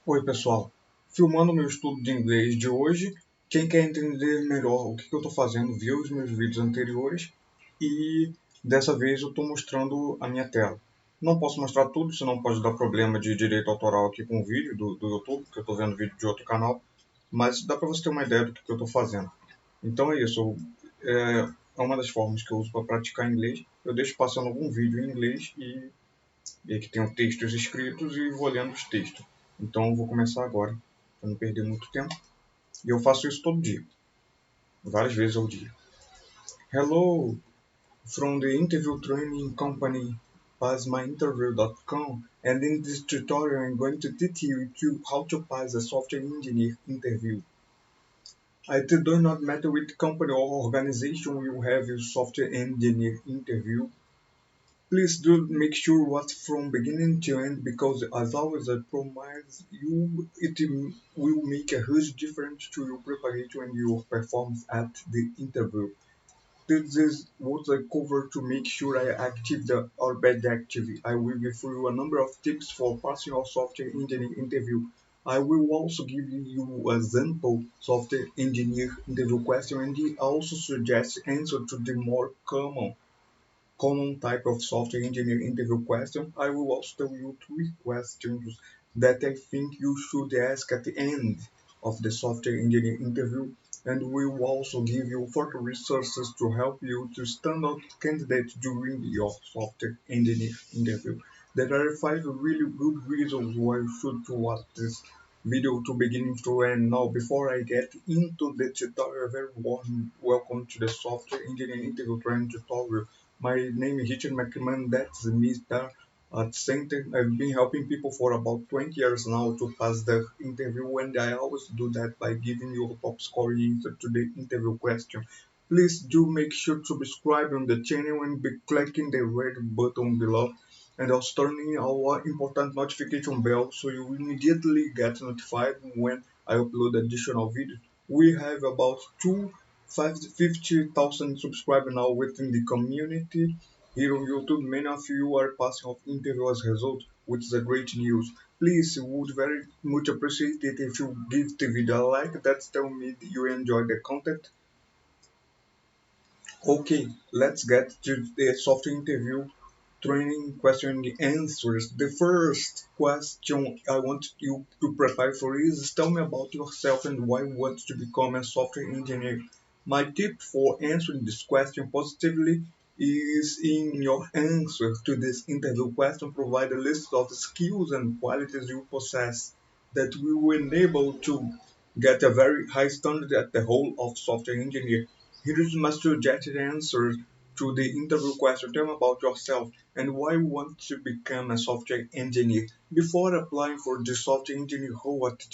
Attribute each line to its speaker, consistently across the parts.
Speaker 1: Oi, pessoal. Filmando meu estudo de inglês de hoje, quem quer entender melhor o que eu estou fazendo, viu os meus vídeos anteriores e dessa vez eu estou mostrando a minha tela. Não posso mostrar tudo, senão pode dar problema de direito autoral aqui com o vídeo do YouTube, porque eu estou vendo vídeo de outro canal, mas dá para você ter uma ideia do que eu estou fazendo. Então é isso, é uma das formas que eu uso para praticar inglês. Eu deixo passando algum vídeo em inglês e que tenham textos escritos e vou lendo os textos. Então eu vou começar agora, para não perder muito tempo. E eu faço isso todo dia, várias vezes ao dia. Hello, from the interview training company passmyinterview.com, and in this tutorial I'm going to teach you how to pass a software engineer interview. It does not matter which company or organization you have your software engineer interview. Please do make sure what from beginning to end, because as always I promise you it will make a huge difference to your preparation and your performance at the interview. This is what I cover to make sure I active or bad active. I will give you a number of tips for passing your software engineering interview. I will also give you a sample software engineer interview question and also suggest answer to the more common type of software engineering interview question. I will also tell you 3 questions that I think you should ask at the end of the software engineering interview, and we will also give you further resources to help you to stand out candidate during your software engineering interview. There are 5 really good reasons why you should watch this video to beginning to end. Now, before I get into the tutorial, very warm welcome to the software engineering interview training tutorial. My name is Richard McMahon, that's Mr. At Center. I've been helping people for about 20 years now to pass the interview, and I always do that by giving you a top scoring answer to the interview question. Please do make sure to subscribe on the channel and be clicking the red button below, and also turning our important notification bell so you immediately get notified when I upload additional videos. We have about 50,000 subscribers now within the community here on YouTube. Many of you are passing off interview as a result, which is a great news. Please, would very much appreciate it if you give the video a like. That's tell me you enjoy the content. Okay, let's get to the software interview training question and answers. The first question I want you to prepare for is tell me about yourself and why you want to become a software engineer. My tip for answering this question positively is in your answer to this interview question, provide a list of skills and qualities you possess that will enable to get a very high standard at the whole of software engineer. Here is my suggested answer to the interview question. Tell me about yourself and why you want to become a software engineer. Before applying for the software engineer role at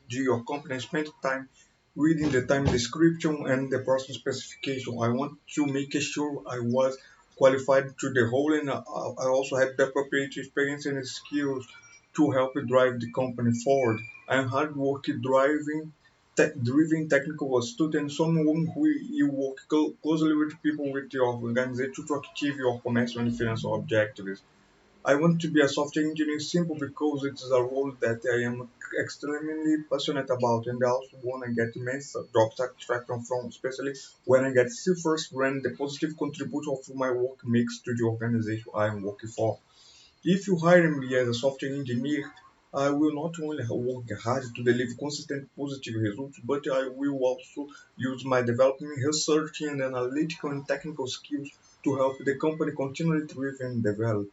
Speaker 1: your company, spend time reading the time description and the person specification. I want to make sure I was qualified to the role, and I also had the appropriate experience and skills to help drive the company forward. I am hardworking, driven technical student, someone who you work closely with people with your organization to achieve your commercial and financial objectives. I want to be a software engineer simple because it is a role that I am extremely passionate about, and I also want to get immense job satisfaction from, especially when I get to see firsthand the positive contribution of my work makes to the organization I am working for. If you hire me as a software engineer, I will not only work hard to deliver consistent positive results, but I will also use my development, research, and analytical and technical skills to help the company continually thrive and develop.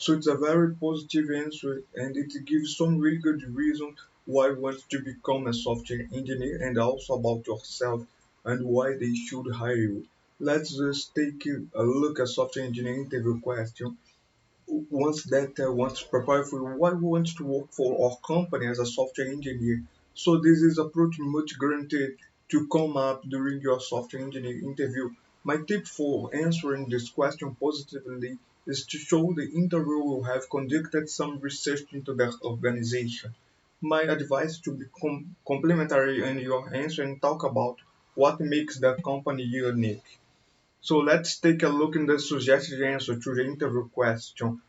Speaker 1: So it's a very positive answer, and it gives some really good reasons why you want to become a software engineer, and also about yourself and why they should hire you. Let's just take a look at software engineering interview question. Once that wants to prepare for why we want to work for our company as a software engineer. So this is a pretty much guaranteed to come up during your software engineering interview. My tip for answering this question positively is to show the interviewer will have conducted some research into the organization. My advice to be complementary in your answer and talk about what makes the company unique. So let's take a look in the suggested answer to the interview question.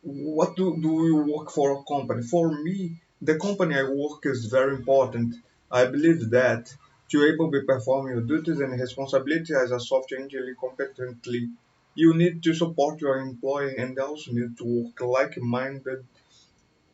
Speaker 1: What do you work for a company? For me, The company I work is very important. I believe that to able to perform your duties and responsibilities as a software engineer competently, you need to support your employee and also need to work like-minded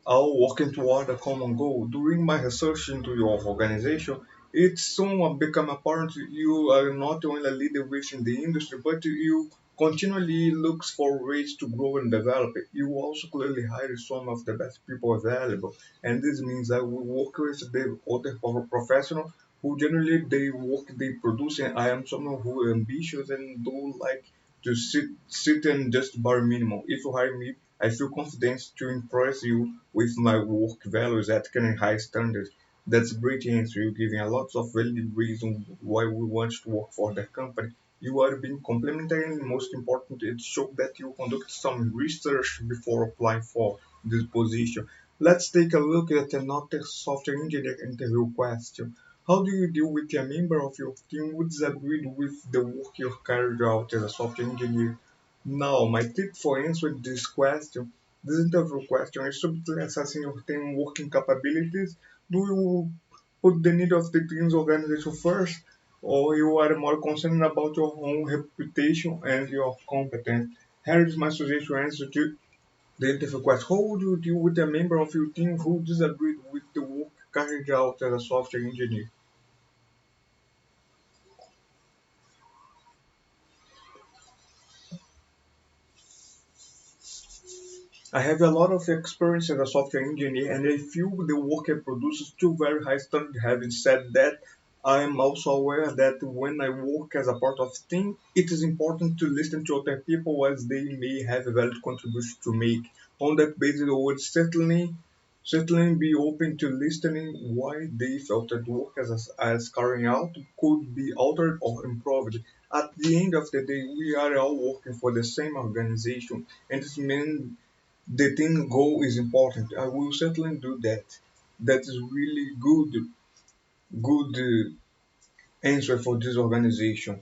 Speaker 1: all working toward a common goal. During my research into your organization, it soon become apparent you are not only a leader within the industry, but you continually looks for ways to grow and develop it. You also clearly hire some of the best people available, and this means I will work with the other professional who generally they work they produce, and I am someone who ambitious and do like to sit and just bare minimum. If you hire me, I feel confident to impress you with my work values, ethical and high standards. That's a great answer. You're giving a lot of valid reason why we want to work for the company. You are being complimentary and most important, it shows that you conduct some research before applying for this position. Let's take a look at another software engineer interview question. How do you deal with a member of your team who disagreed with the work you carried out as a software engineer? Now, my tip for answering this interview question is subtly assessing your team working capabilities. Do you put the need of the team's organization first, or you are more concerned about your own reputation and your competence? Here is my suggestion answer to the interview question. How would you deal with a member of your team who disagreed with the work carried out as a software engineer? I have a lot of experience as a software engineer and I feel the work I produce is still very high standard. Having said that, I am also aware that when I work as a part of team, it is important to listen to other people as they may have a valid contribution to make. On that basis, I would certainly be open to listening why they felt that work as carrying out could be altered or improved. At the end of the day, we are all working for the same organization, and it means the team goal is important. I will certainly do that. That is really good answer for this organization.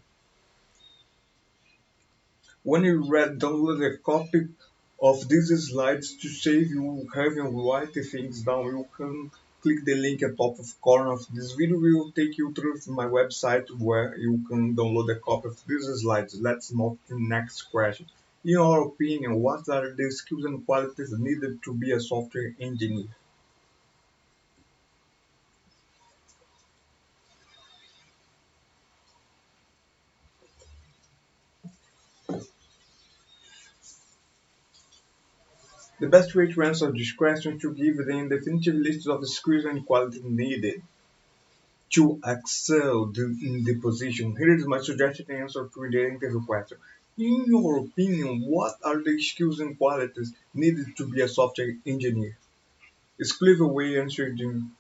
Speaker 1: When you download a copy of these slides to save you having write the things down, you can click the link at top of corner of this video. Will take you through to my website where you can download a copy of these slides. Let's move to the next question. In your opinion, what are the skills and qualities needed to be a software engineer? The best way to answer this question is to give the definitive list of the skills and qualities needed to excel in the position. Here is my suggested answer to the interview question. In your opinion, what are the skills and qualities needed to be a software engineer? Is clever way answered in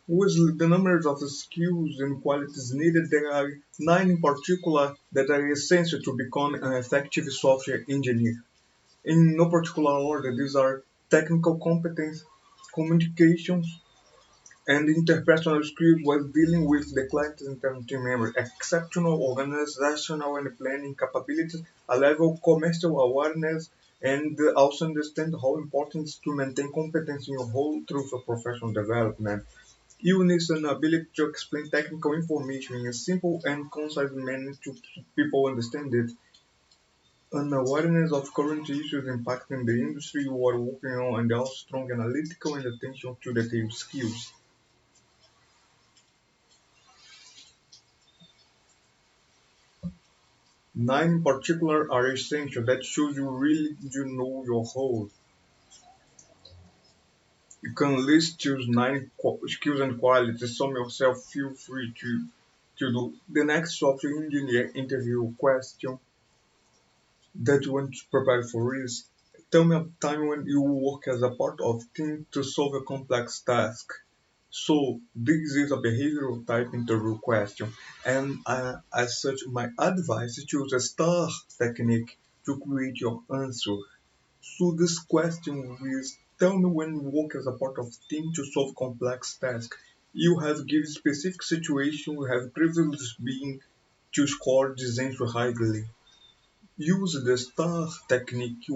Speaker 1: with the numbers of the skills and qualities needed, there are nine in particular that are essential to become an effective software engineer. In no particular order, these are technical competence, communications, and interpersonal skills while dealing with the client and team members, exceptional organizational and planning capabilities, a level of commercial awareness, and also understand how important it is to maintain competence in your whole through for professional development. You need an ability to explain technical information in a simple and concise manner to people understand it. An awareness of current issues impacting the industry you are working on and also strong analytical and attention to detail skills. Nine in particular are essential. That shows you really do know your whole. You can list choose nine skills and qualities. Some yourself feel free to do. The next software engineer interview question that you want to prepare for is tell me a time when you work as a part of team to solve a complex task. So this is a behavioral type interview question, and as such, my advice is choose a STAR technique to create your answer. So this question is tell me when you work as a part of team to solve complex tasks. You have given specific situation, you have previously been to score this answer highly. Use the STAR technique.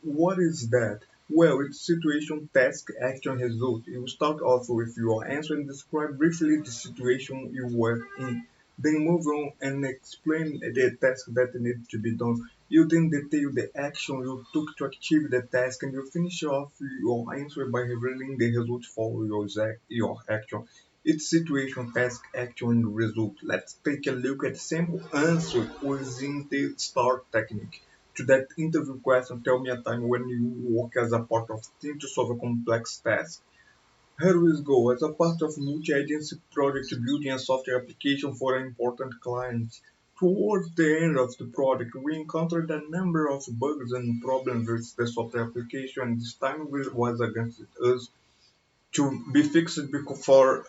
Speaker 1: What is that? Well, it's situation, task, action, result. You start off with your answer and describe briefly the situation you were in. Then move on and explain the task that needs to be done. You then detail the action you took to achieve the task, and you finish off your answer by revealing the result for your action. It's situation, task, action, and result. Let's take a look at simple answer using the STAR technique. To that interview question, tell me a time when you work as a part of a team to solve a complex task. Here we go. As a part of multi-agency project building a software application for an important client. Towards the end of the project, we encountered a number of bugs and problems with the software application. This time was against us to be fixed before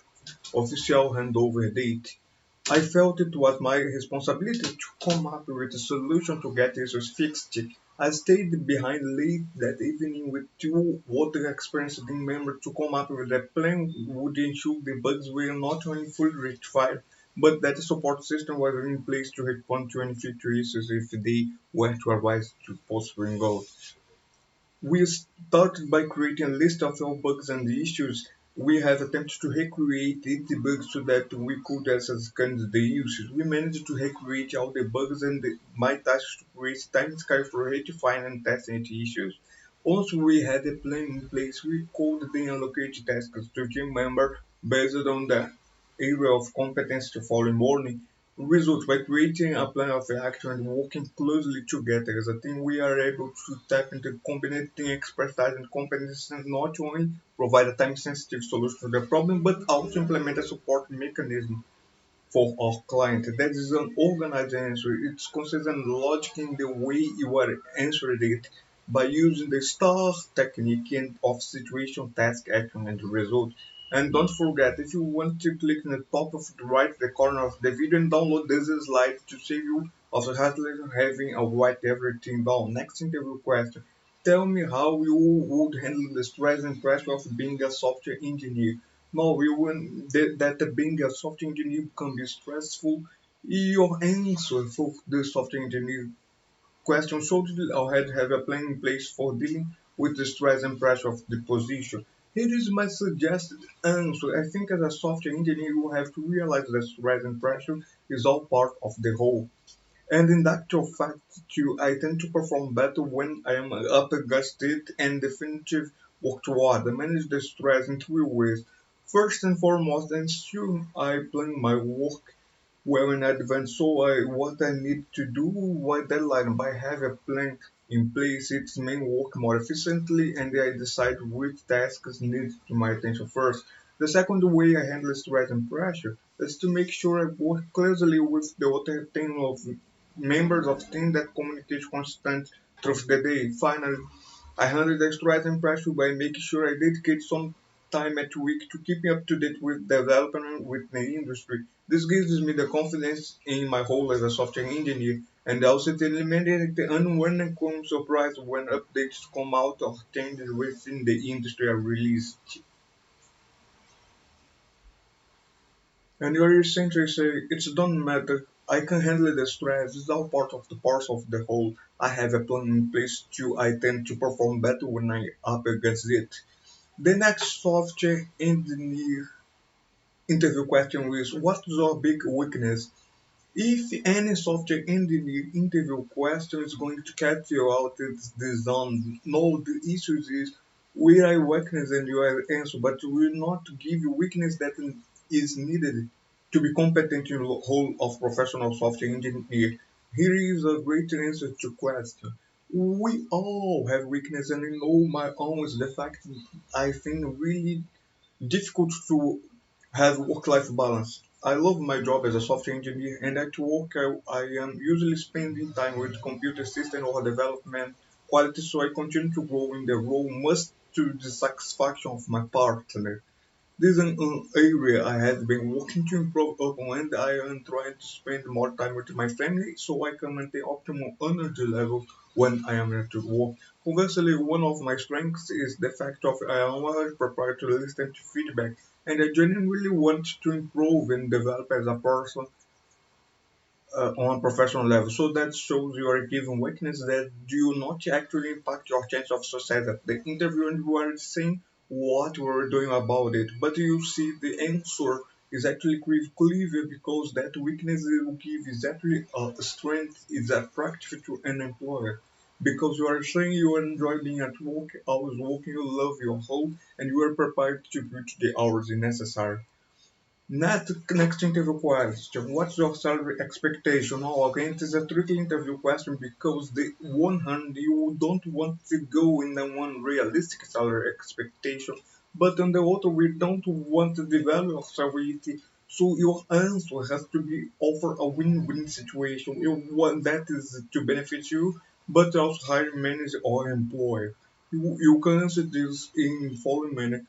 Speaker 1: official handover date. I felt it was my responsibility to come up with a solution to get issues fixed. I stayed behind late that evening with two water experienced team members to come up with a plan would ensure the bugs were not only fully rectified, but that the support system was in place to respond to any future issues if they were to arise to possible. We started by creating a list of all bugs and issues. We have attempted to recreate 80 bugs so that we could scan the issues. We managed to recreate all the bugs and my task to create time scale for rectifying and testing the issues. Once we had a plan in place, we could then allocate tasks to team member based on the area of competence the following morning. Result by creating a plan of action and working closely together as a team, we are able to tap into combined team expertise and competence and not only provide a time-sensitive solution to the problem, but also implement a support mechanism for our client. That is an organized answer. It's consistent logic in the way you are answering it by using the STAR technique of situation, task, action, and result. And don't forget, if you want to click in the top of the right the corner of the video and download this slide to save you of having a write everything down. Next interview question. Tell me how you would handle the stress and pressure of being a software engineer. No, we want that being a software engineer can be stressful. Your answer for the software engineer question should already have a plan in place for dealing with the stress and pressure of the position. Here is my suggested answer. I think as a software engineer, you have to realize that stress and pressure is all part of the whole. And in actual fact, too, I tend to perform better when I am up against it and definitive work toward. I manage the stress in three ways. First and foremost, ensure I plan my work well in advance so what I need to do, what deadline. By have a plan in place, it may work more efficiently and I decide which tasks need my attention first. The second way I handle stress and pressure is to make sure I work closely with the other team of members of the team that communicate constant throughout the day. Finally, I handle the stress and pressure by making sure I dedicate some time at week to keeping up to date with development with the industry. This gives me the confidence in my role as a software engineer and also to eliminate the unwelcome surprise when updates come out or changes within the industry are released. And you're essentially say it don't matter. I can handle the stress. It's all part of the parts of the whole. I have a plan in place to I tend to perform better when I up against it. The next software engineer interview question is what's your big weakness? If any software engineer interview question is going to catch you out, it's design. No, the issue is where are weakness and your answer, but will not give you weakness that is needed to be competent in the whole of professional software engineer. Here is a great answer to question. We all have weakness, and I know my own is the fact I think really difficult to have work-life balance. I love my job as a software engineer, and at work I am usually spending time with computer system or development quality, so I continue to grow in the role, much to the satisfaction of my partner. This is an area I have been working to improve upon, and I am trying to spend more time with my family so I can maintain optimal energy level when I am at work. Conversely, one of my strengths is the fact of I am always prepared to listen to feedback, and I genuinely want to improve and develop as a person on a professional level. So that shows your given weakness that do not actually impact your chance of success at the interview, and you are saying what you are doing about it. But you see the answer is actually clever because that weakness you give is actually a strength, is attractive to an employer. Because you are saying you enjoy being at work, hours working, you love your home, and you are prepared to put the hours necessary. Next interview question. What's your salary expectation? Oh, again, it is a tricky interview question because the one hand you don't want to go in the one realistic salary expectation, but on the other we don't want to devalue your salary. So your answer has to be offer a win-win situation. You want that is to benefit you, but also hiring manager or employer. You can answer this in following manner.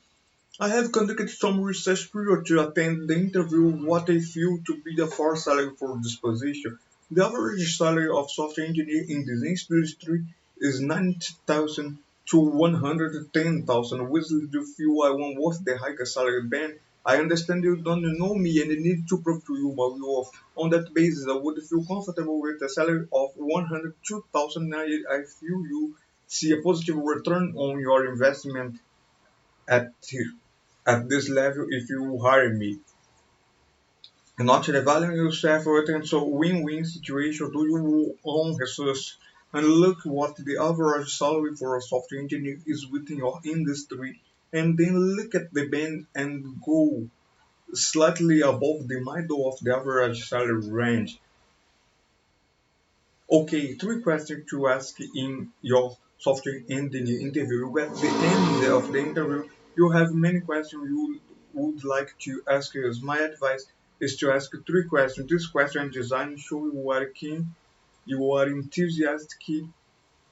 Speaker 1: I have conducted some research prior to attend the interview what I feel to be the fair salary for this position. The average salary of software engineer in this industry is 90,000 to 110,000. Which do you feel I want worth the higher salary band? I understand you don't know me and I need to prove to you about your on that basis I would feel comfortable with a salary of 102,000. I feel you see a positive return on your investment at at this level if you hire me. Not devaluing yourself or anything, so win-win situation do your own research and look what the average salary for a software engineer is within your industry and then look at the band and go slightly above the middle of the average salary range. Okay, three questions to ask in your software engineer interview. At the end of the interview, you have many questions you would like to ask us. My advice is to ask three questions. This question design show you are keen, you are enthusiastic,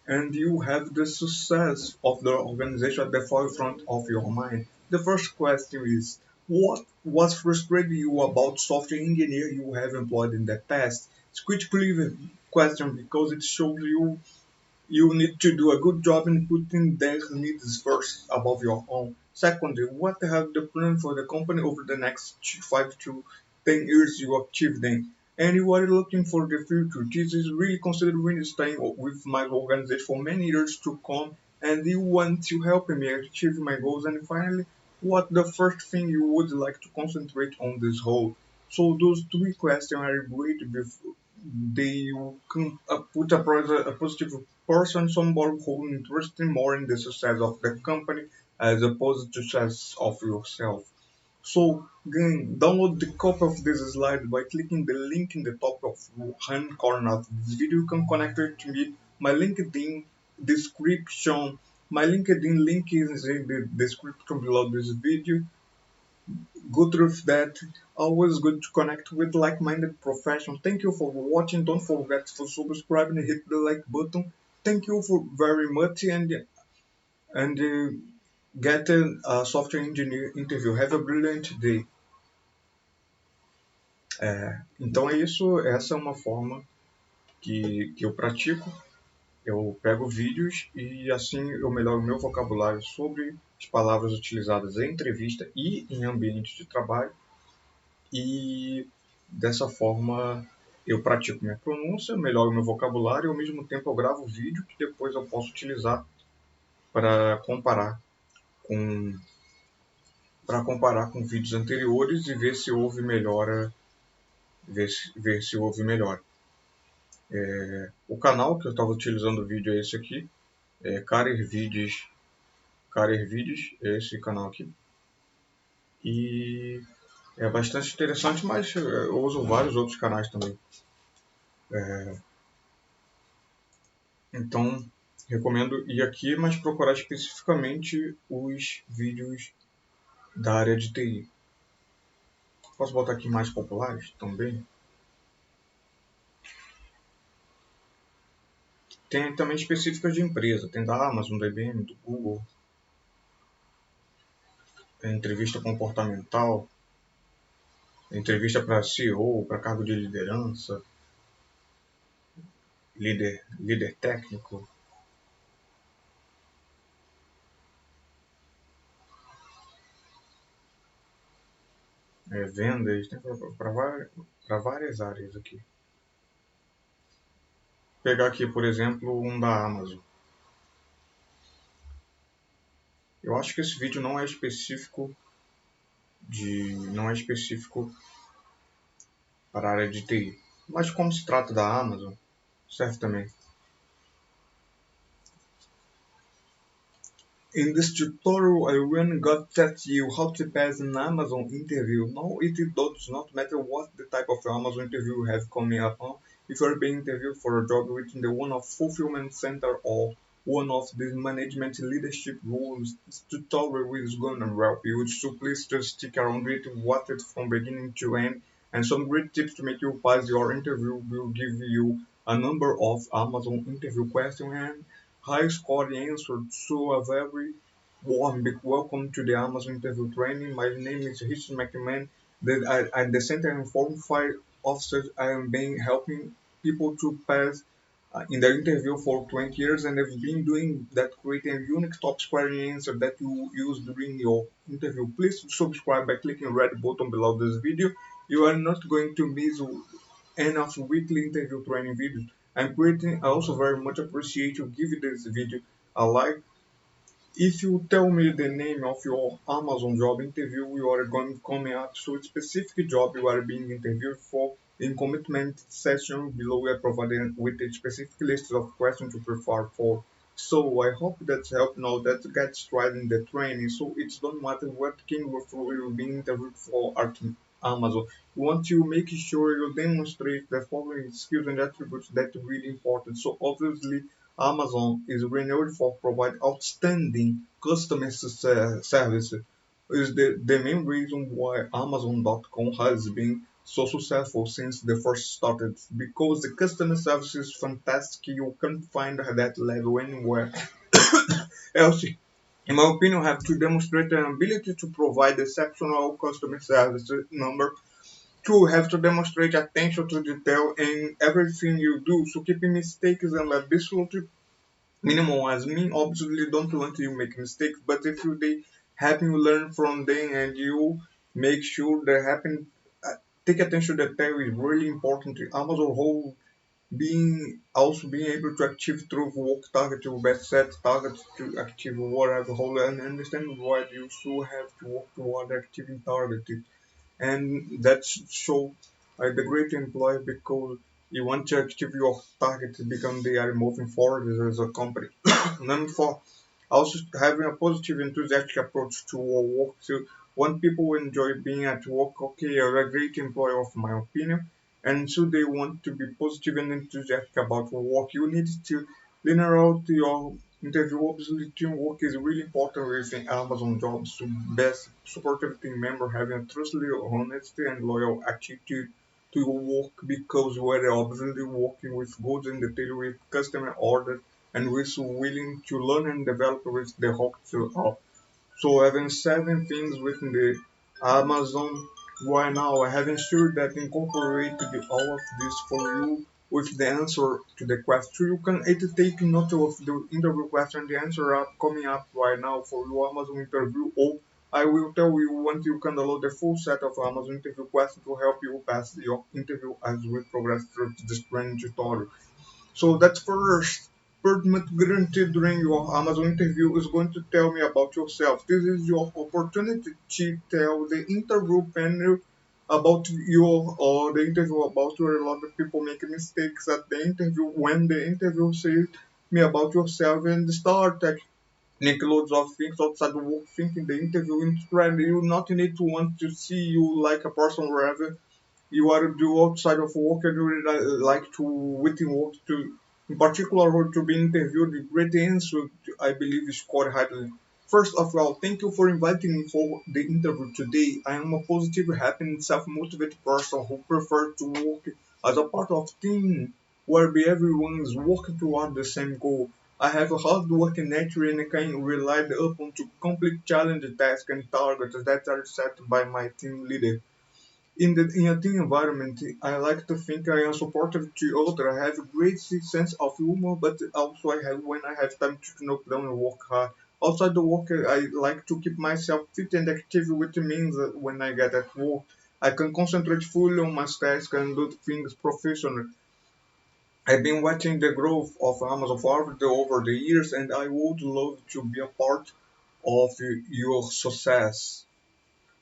Speaker 1: and you have the success of the organization at the forefront of your mind. The first question is, what was frustrating you about software engineer you have employed in the past? It's critically question because it shows you need to do a good job in putting their needs first above your own. Secondly, what have the plan for the company over the next 5 to 10 years you achieve them? And you are looking for the future. This is really considering staying with my organization for many years to come and you want to help me achieve my goals. And finally, what the first thing you would like to concentrate on this whole? So those three questions are great they can put a positive person, somebody who is interested more in the success of the company as opposed to success of yourself. So again, download the copy of this slide by clicking the link in the top of hand corner of this video. You can connect it to me. My LinkedIn description, my LinkedIn link is in the description below this video. Go through that. Always good to connect with like-minded professionals. Thank you for watching. Don't forget to subscribe and hit the like button. Thank you for very much and get a software engineer interview. Have a brilliant day. Então é isso. Essa é uma forma que eu pratico. Eu pego vídeos e assim eu melhoro meu vocabulário sobre as palavras utilizadas em entrevista e em ambiente de trabalho. E dessa forma eu pratico minha pronúncia, melhoro meu vocabulário e ao mesmo tempo eu gravo vídeo que depois eu posso utilizar para com comparar com vídeos anteriores e ver se houve melhora, ver se houve melhora. O canal que eu estava utilizando o vídeo é esse aqui, Carer Vídeos, é esse canal aqui. E é bastante interessante, mas eu uso vários outros canais também. Então, recomendo ir aqui, mas procurar especificamente os vídeos da área de TI. Posso botar aqui mais populares também? Tem também específicas de empresa. Tem da Amazon, da IBM, do Google. Tem entrevista comportamental. Entrevista para CEO, para cargo de liderança. Líder técnico. Vendas. Tem para várias áreas aqui. Pegar aqui, por exemplo, um da Amazon. Eu acho que esse vídeo não é específico para a área de TI. Mas como se trata da Amazon, serve também. In this tutorial, I will got teach you how to pass an Amazon interview. Now, it does not matter what the type of Amazon interview you have coming up on. If you are being interviewed for a job within the one of fulfillment center or one of the management leadership roles, this tutorial is going to help you. So please just stick around it, watch it from beginning to end. And some great tips to make you pass your interview will give you a number of Amazon interview questions and high score answered. So a very warm big welcome to the Amazon interview training. My name is Richard McMahon. At the Center and Form 5 officers, I am being helping people to pass in the interview for 20 years, and I've been doing that, creating a unique top scoring answer that you use during your interview. Please subscribe by clicking the red button below this video. You are not going to miss any of weekly interview training videos I'm creating. I also very much appreciate you giving this video a like. If you tell me the name of your Amazon job interview, you are going coming up to a specific job you are being interviewed for. In commitment section below, we are provided with a specific list of questions to prepare for. So I hope that's helped now that gets right in the training. So it don't matter what kind of role you're being interviewed for at Amazon. You want to make sure you demonstrate the following skills and attributes that are really important. So obviously Amazon is renowned for providing outstanding customer service. Is the main reason why Amazon.com has been so successful since they first started, because the customer service is fantastic. You can't find that level anywhere else. In my opinion, you have to demonstrate an ability to provide exceptional customer service. Number two, have to demonstrate attention to detail in everything you do. So keeping mistakes and absolutely minimum as me. Obviously don't want you make mistakes, but if you they happen you learn from them and you make sure they happen. Take attention to detail is really important. Amazon whole being also being able to achieve through work target to best set targets to achieve whatever whole and understand why you should have to work toward achieving target, and that show the great employer because you want to achieve your target to become they are moving forward as a company. Number four, also having a positive enthusiastic approach to our work. So when people enjoy being at work, okay, you're a great employer of my opinion, and so they want to be positive and enthusiastic about work. You need to linear out your interview. Obviously, teamwork is really important within Amazon jobs to best supportive team member having a trustworthy, honesty, and loyal attitude to your work because you are obviously working with goods and detail with customer orders and with willing to learn and develop with the hope to help. So having seven things within the Amazon right now, I have ensured that incorporated all of this for you with the answer to the question. You can take note of the interview question, the answer up coming up right now for your Amazon interview, or I will tell you when you can download the full set of Amazon interview questions to help you pass your interview as we progress through this training tutorial. So that first pretty much guaranteed during your Amazon interview is going to tell me about yourself. This is your opportunity to tell the interview panel about your or the interview about you. A lot of people make mistakes at the interview when the interview says me about yourself and start make loads of things outside the work thinking the interview is friendly. You not need to want to see you like a person wherever you are to do outside of work and you would like to within work to in particular or to be interviewed the great answer I believe is scored highly. First of all, thank you for inviting me for the interview today. I am a positive, happy and self-motivated person who prefers to work as a part of team where everyone is working toward the same goal. I have a hard working nature and I can rely upon to complete challenging tasks and targets that are set by my team leader. In a team environment, I like to think I am supportive to others. I have a great sense of humor, but also I have when I have time to knock down and work hard. Outside the work, I like to keep myself fit and active, which means that when I get at work, I can concentrate fully on my task and do things professionally. I've been watching the growth of Amazon for over the years, and I would love to be a part of your success.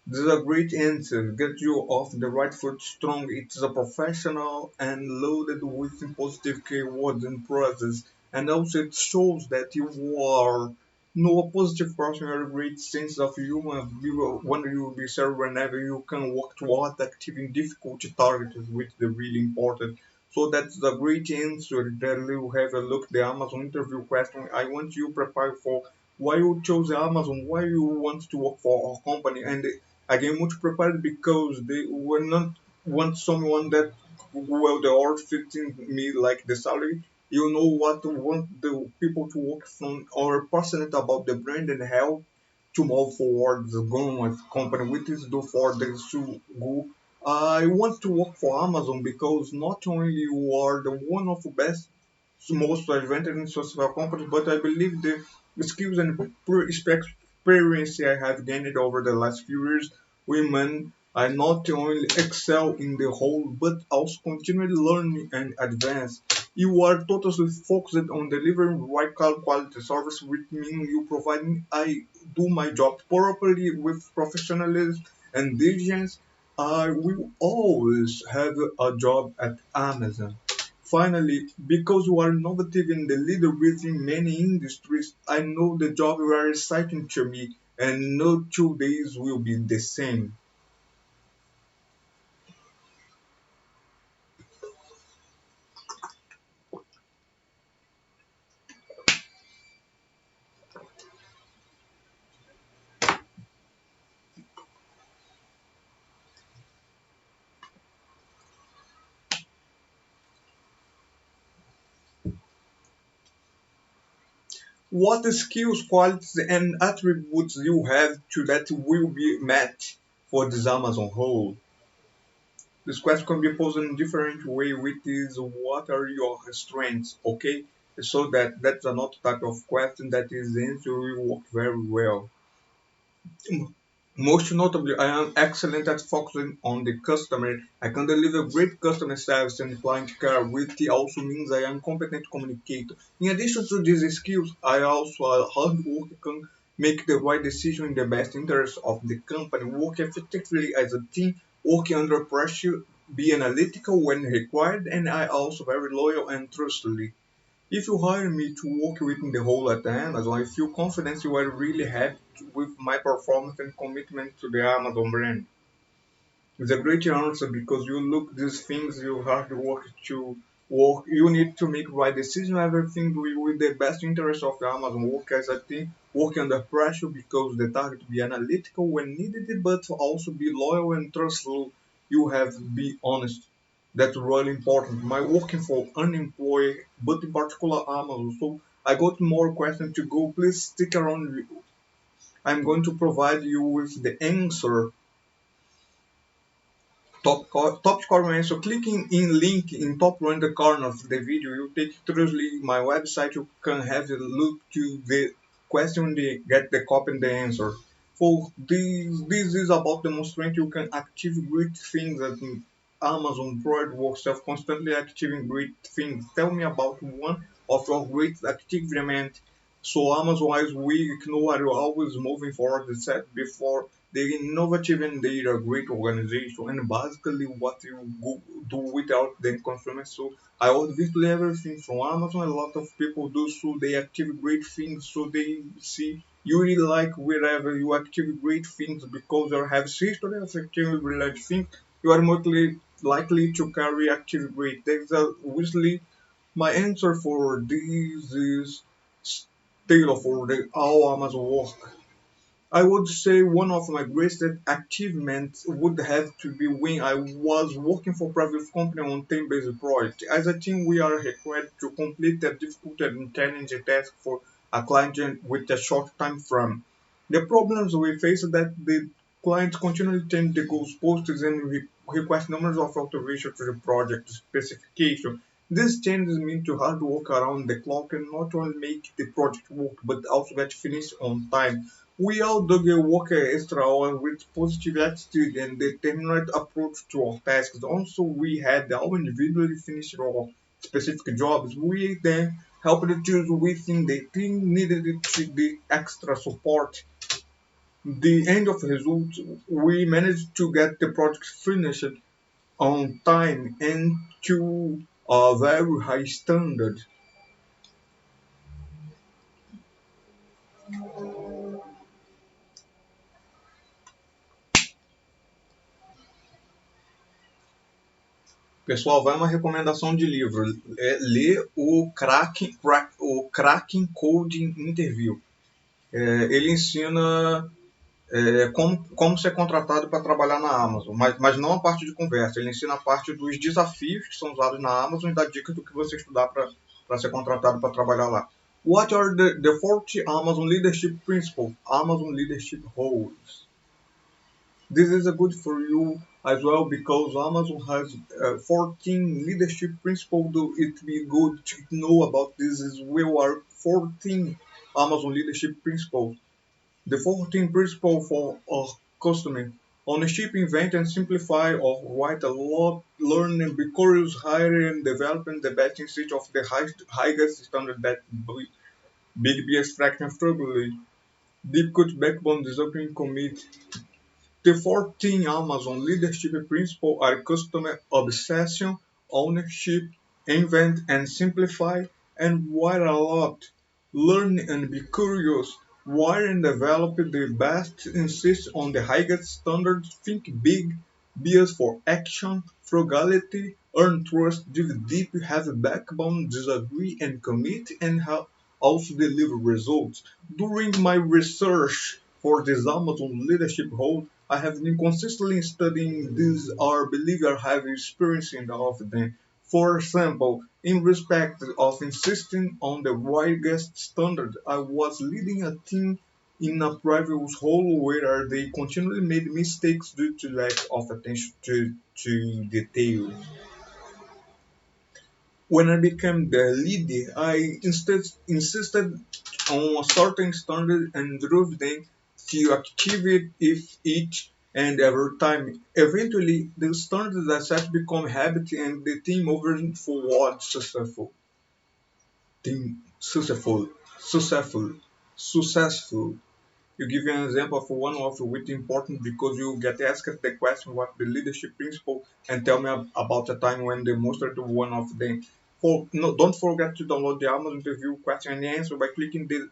Speaker 1: This is a great answer. Get you off the right foot strong. It's a professional and loaded with positive keywords and phrases. And also it shows that you are no a positive person. You have a great sense of humor. You when you will be served whenever you can work toward achieving difficult targets, which is really important. So that's a great answer that you have a look the Amazon interview question. I want you prepare for why you chose Amazon, why you want to work for our company, and again much prepared because they were not want someone that well the art fitting me like the salary. You know what want the people to work from or passionate about the brand and help to move forward the going with company which is do for the to go. I want to work for Amazon because not only you are the one of the best most advantage in software companies, but I believe the skills and experience I have gained over the last few years, women I not only excel in the whole, but also continually learning and advance. You are totally focused on delivering right quality service, which means you providing I do my job properly with professionalism and diligence. I will always have a job at Amazon. Finally, because you are innovative and the leader within many industries, I know the job very exciting to me and no 2 days will be the same. What skills, qualities, and attributes you have to that will be met for this Amazon role? This question can be posed in different way, which is what are your strengths, okay? So that's another type of question that is answered will work very well. Most notably, I am excellent at focusing on the customer. I can deliver great customer service and client care, which also means I am competent communicator. In addition to these skills, I also a hard worker can make the right decision in the best interest of the company, work effectively as a team, working under pressure, be analytical when required, and I also very loyal and trustworthy. If you hire me to work within the whole at Amazon, I feel confident you are really happy with my performance and commitment to the Amazon brand. It's a great answer because you look these things you hard work to work. You need to make right decision. Everything with the best interest of the Amazon. Work as a team, work under pressure because the target be analytical when needed, but also be loyal and trustful. You have to be honest. That's really important. My working for unemployed, but in particular Amazon. So I got more questions to go. Please stick around. I'm going to provide you with the answer top comment. So clicking in link in top right corner of the video, you take truly my website. You can have a look to the question, they get the copy and the answer. For this is about demonstrating you can achieve great things at Amazon Pride workshop, constantly achieving great things. Tell me about one of your great achievement. So Amazon is we know are always moving forward, as said before. They're innovative and they're a great organization. And basically what you go, do without the consumer. So I order virtually everything from Amazon. A lot of people do so they achieve great things. So they see you really like wherever you achieve great things because you have history of achieving great things. You are more likely to carry active great. There's a obviously my answer for this is still for the all Amazon work. I would say one of my greatest achievements would have to be when I was working for private company on team-based project. As a team, we are required to complete a difficult and challenging task for a client with a short time frame. The problems we face is that the clients continually change the goalposts and request numbers of alterations to the project specification. These changes mean to hard work around the clock and not only make the project work but also get finished on time. We all do the work extra hours with positive attitude and determined approach to our tasks. Also, we had our individually finished work specific jobs, we then helped those within the team needed the extra support. The end of result, we managed to get the project finished on time and to a very high standard. Pessoal, vai uma recomendação de livro. Lê o Cracking Coding Interview. Ele ensina como ser contratado para trabalhar na Amazon, mas não a parte de conversa. Ele ensina a parte dos desafios que são usados na Amazon e dá dicas do que você estudar para ser contratado para trabalhar lá. What are the 40 Amazon Leadership Principles? Amazon Leadership Roles. This is good for you as well because Amazon has 14 leadership principles. It be good to know about this as well. Are 14 Amazon leadership principles. The 14 principles for a customer. Ownership, invent and simplify or write a lot, learn and be curious, hire and develop the best instead of the highest standard that big BS fraction struggling. Deep cut backbone developing commit. The 14 Amazon leadership principles are customer obsession, ownership, invent and simplify, and write a lot. Learn and be curious. Write and develop the best, insist on the highest standards, think big, be as for action, frugality, earn trust, dig deep, have a backbone, disagree and commit, and also deliver results. During my research for this Amazon leadership role, I have been consistently studying these or believe I have experience in of them. For example, in respect of insisting on the highest standard, I was leading a team in a previous role where they continually made mistakes due to lack of attention to detail. When I became the leader, I instead insisted on a certain standard and drove them to achieve it each and every time. Eventually, the standards I set become habit and the team overall was successful. Team successful. You give you an example of one of which important because you get asked the question what the leadership principle and tell me about a time when they demonstrated one of them. No, don't forget to download the Amazon interview question and answer by clicking the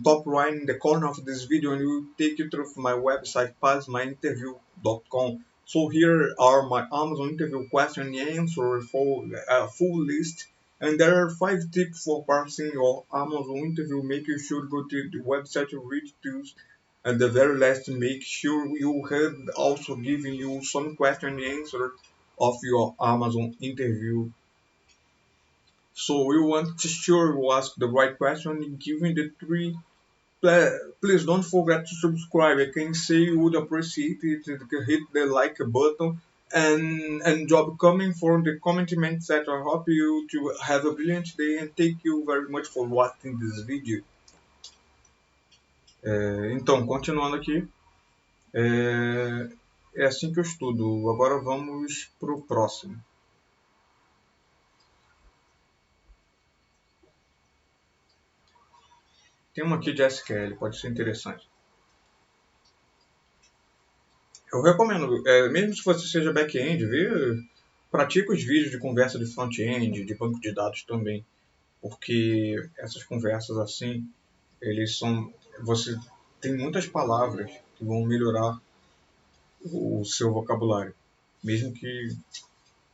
Speaker 1: top right in the corner of this video and it will take you through my website passmyinterview.com. So here are my Amazon interview question and answer for a full list, and there are 5 tips for passing your Amazon interview. Make sure go to the website to read those. And the very last, make sure you have also given you some question and answer of your Amazon interview. So we want to sure you ask the right question, giving the 3. Please don't forget to subscribe. I can say you would appreciate it. Hit the like button and job coming from the comment section. I hope you to have a brilliant day and thank you very much for watching this video. Então, continuando aqui, é assim que eu estudo. Agora vamos para o próximo. Tem uma aqui de SQL, pode ser interessante. Eu recomendo, mesmo se você seja back-end, pratica os vídeos de conversa de front-end, de banco de dados também, porque essas conversas assim, você tem muitas palavras que vão melhorar o seu vocabulário, mesmo que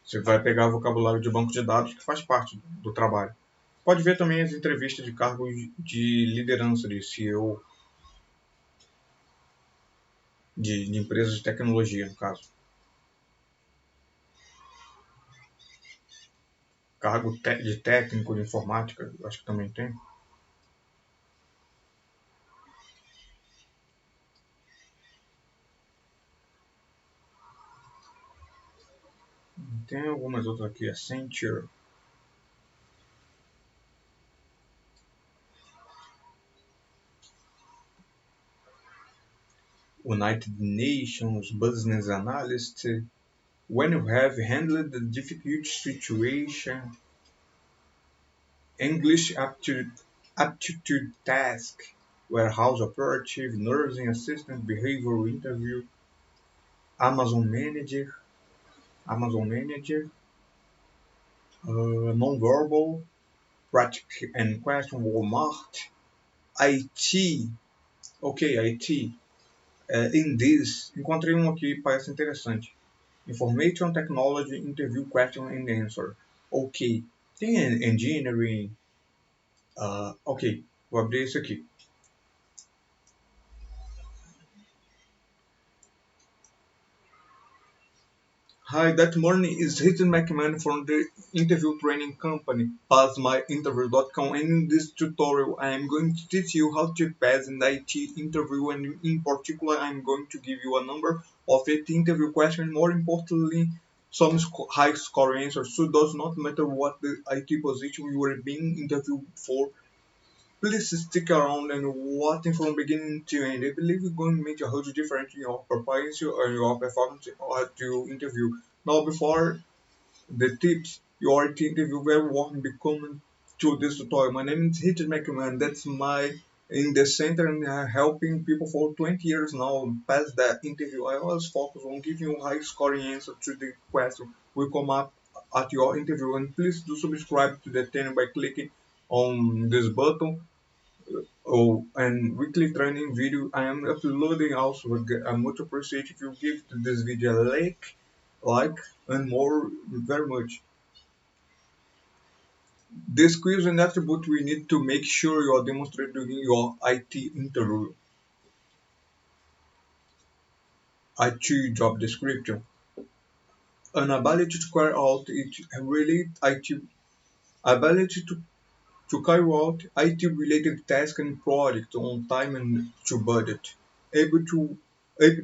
Speaker 1: você vai pegar vocabulário de banco de dados que faz parte do trabalho. Pode ver também as entrevistas de cargos de liderança de CEO de empresas de tecnologia, no caso. Cargo de técnico de informática, acho que também tem. Tem algumas outras aqui, Accenture. United Nations, Business Analyst, When you have handled the difficult situation, English aptitude task, warehouse operative, nursing assistant, behavioral interview, Amazon manager, Amazon manager, non-verbal, practice and question, Walmart, IT, ok, IT. In this, encontrei um aqui que parece interessante. Information Technology Interview Question and Answer. Ok. Tem Engineering. Ok. Vou abrir esse aqui. Hi, that morning is Hilton McMahon from the interview training company, passmyinterview.com, and in this tutorial I am going to teach you how to pass an IT interview, and in particular I am going to give you a number of 80 interview questions, more importantly some high score answers, so it does not matter what the IT position you are being interviewed for. Please stick around and watching from beginning to end. I believe it's going to make a huge difference in your performance or your performance at your interview. Now, before the tips, your interview very warm becoming to this tutorial. My name is Richard McMahon. That's my in the center and helping people for 20 years now pass that interview. I always focus on giving you high scoring answer to the question will come up at your interview. And please do subscribe to the channel by clicking on this button. Oh, and weekly training video I am uploading also. I much appreciate if you give to this video a like, and more very much. The skills and attributes we need to make sure you are demonstrating your IT interview. IT job description. An ability to carry out it related IT ability to carry out IT-related tasks and projects on time and to budget. Able to with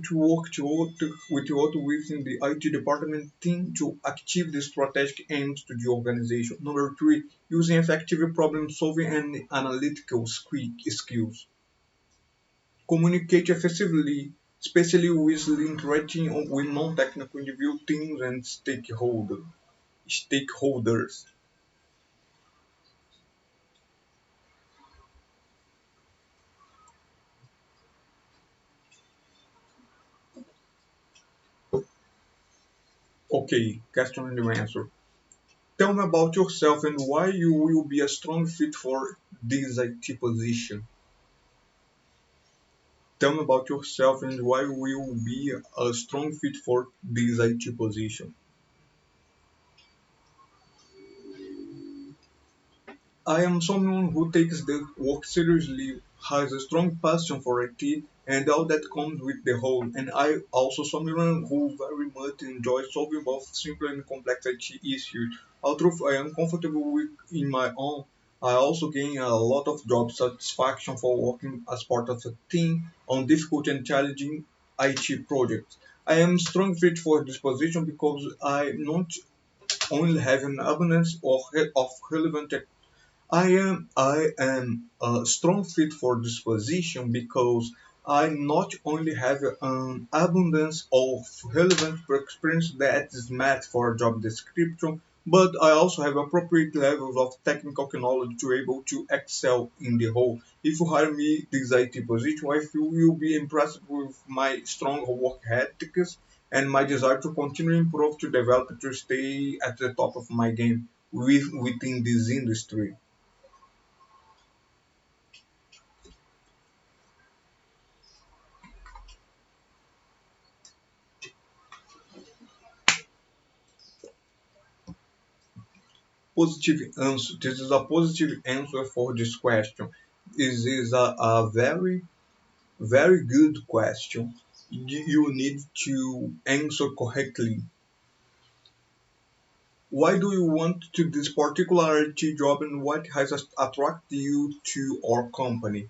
Speaker 1: within the IT department team to achieve the strategic aims to the organization. Number three, using effective problem solving and analytical skills. Communicate effectively, especially with interacting with non-technical individual teams and stakeholders. Okay, question and answer. Tell me about yourself and why you will be a strong fit for this IT position. Tell me about yourself and why you will be a strong fit for this IT position. I am someone who takes the work seriously, has a strong passion for IT, and all that comes with the whole. And I also someone who very much enjoys solving both simple and complex IT issues. Although I am comfortable with in my own, I also gain a lot of job satisfaction for working as part of a team on difficult and challenging IT projects. I am strong fit for this position because I not only have an abundance of relevant I am a strong fit for this position because I not only have an abundance of relevant experience that is met for a job description, but I also have appropriate levels of technical knowledge to able to excel in the role. If you hire me this IT position, I feel you'll be impressed with my strong work ethics and my desire to continue improve to develop to stay at the top of my game within this industry. Positive answer. This is a positive answer for this question. This is a very good question. You need to answer correctly. Why do you want to this particular IT job and what has attracted you to our company?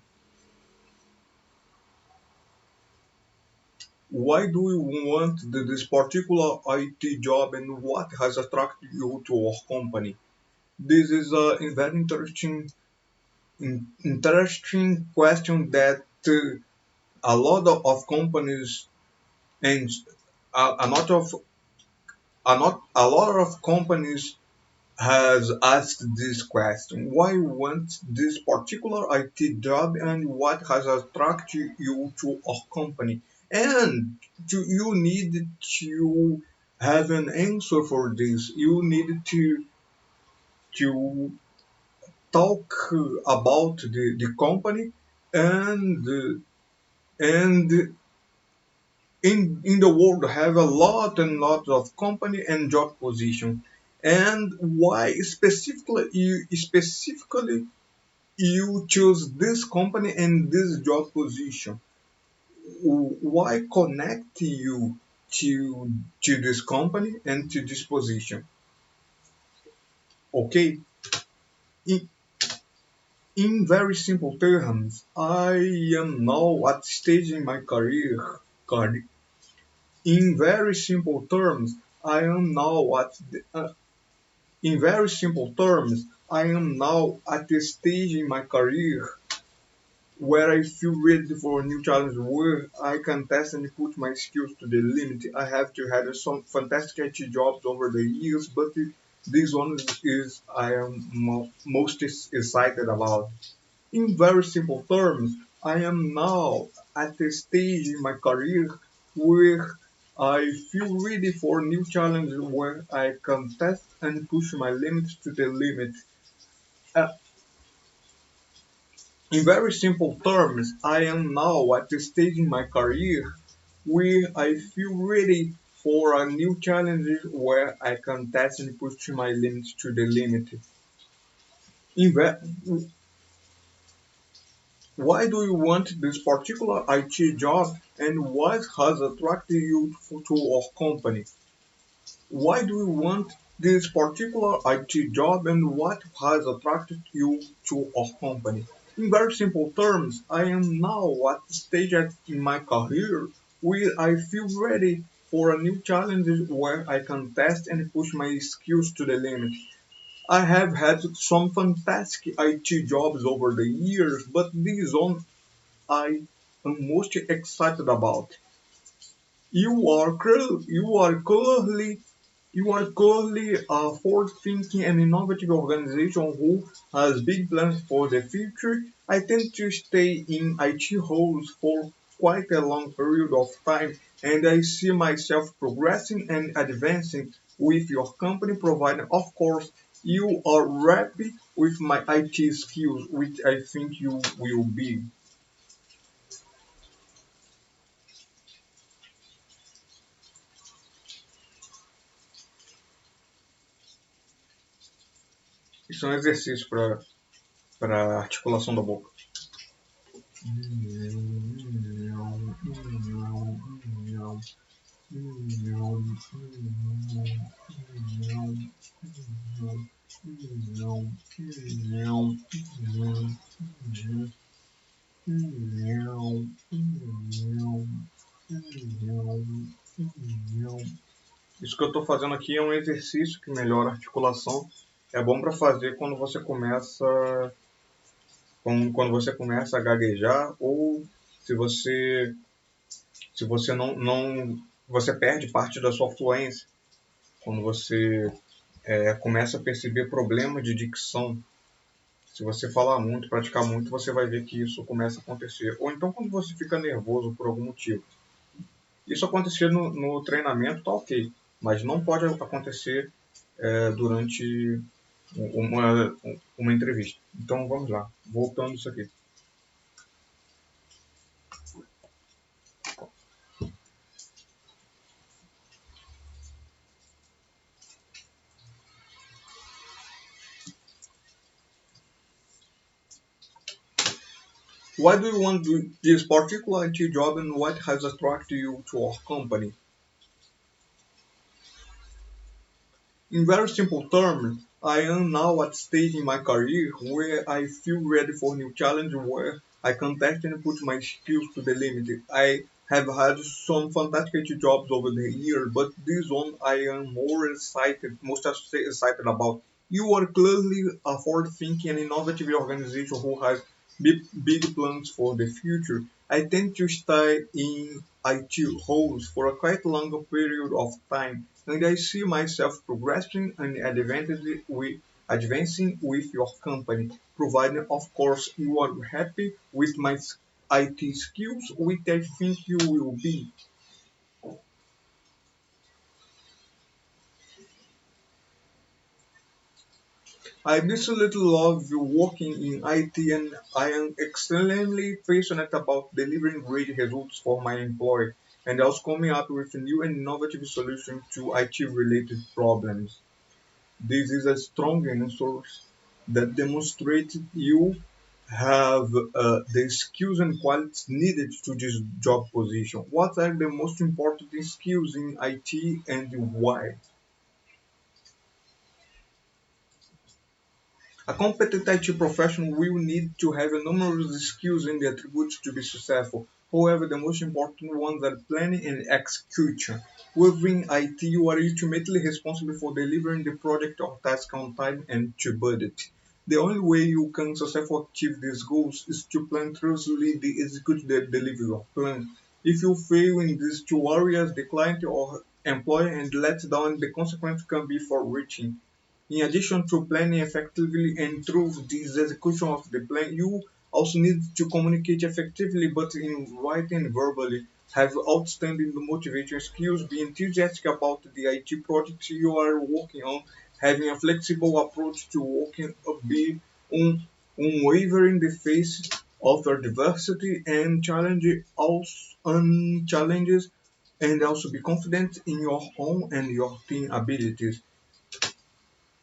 Speaker 1: Why do you want this particular IT job and what has attracted you to our company? This is a very interesting question that a lot of companies and a lot of a lot of companies has asked this question: why you want this particular IT job and what has attracted you to our company? And you need to have an answer for this. You need to talk about the company and and in the world have a lot and lot of company and job position, and why specifically you choose this company and this job position. Why connect you to this company and to this position? Okay, in, in very simple terms, I am now at stage in my career. In very simple terms, I am now at in very simple terms, I am now at a stage in my career where I feel ready for a new challenge, where I can test and put my skills to the limit. I have to have some fantastic IT jobs over the years, but this one is I am most excited about. In very simple terms, I am now at a stage in my career where I feel ready for new challenges, where I can test and push my limits to the limit. Uh, in very simple terms, I am now at a stage in my career where I feel ready for a new challenge, where I can test and push my limits to the limit. In ve- Why do you want this particular IT job and what has attracted you to our company? Why do you want this particular IT job and what has attracted you to our company? In very simple terms, I am now at the stage in my career where I feel ready for a new challenge, where I can test and push my skills to the limit. I have had some fantastic IT jobs over the years, but this one I am most excited about. You are clearly a forward-thinking and innovative organization who has big plans for the future. I tend to stay in IT roles for quite a long period of time, and I see myself progressing and advancing with your company, providing, of course, you are happy with my IT skills, which I think you will be. Isso é um exercício para articulação da boca. Isso que eu estou fazendo aqui é um exercício que melhora a articulação. É bom para fazer quando você começa a gaguejar, ou se você se você não você perde parte da sua fluência, quando você começa a perceber problemas de dicção. Se você falar muito, praticar muito, você vai ver que isso começa a acontecer. Ou então quando você fica nervoso por algum motivo. Isso acontecer no treinamento, tá ok, mas não pode acontecer durante uma entrevista. Então vamos lá, voltando isso aqui. Why do you want this particular IT job and what has attracted you to our company? In very simple terms, I am now at a stage in my career where I feel ready for new challenge, where I can test and put my skills to the limit. I have had some fantastic jobs over the years, but this one I am most excited about. You are clearly a forward-thinking and innovative organization who has big plans for the future. I tend to stay in IT roles for a quite long period of time, and I see myself progressing and advancing with your company, providing, of course, you are happy with my IT skills, which I think you will be. I absolutely love working in IT, and I am extremely passionate about delivering great results for my employer and also coming up with new and innovative solutions to IT related problems. This is a strong answer that demonstrates you have the skills and qualities needed to this job position. What are the most important skills in IT and why? A competent IT professional will need to have numerous skills and attributes to be successful. However, the most important ones are planning and execution. Within IT, you are ultimately responsible for delivering the project or task on time and to budget. The only way you can successfully achieve these goals is to plan thoroughly the execute the delivery of plan. If you fail in these two areas, the client or employer and let down, the consequence can be far-reaching. In addition to planning effectively and through this execution of the plan, you also need to communicate effectively but in writing and verbally, have outstanding motivation skills, be enthusiastic about the IT project you are working on, having a flexible approach to working, be unwavering in the face of adversity and challenges, and also be confident in your own and your team abilities.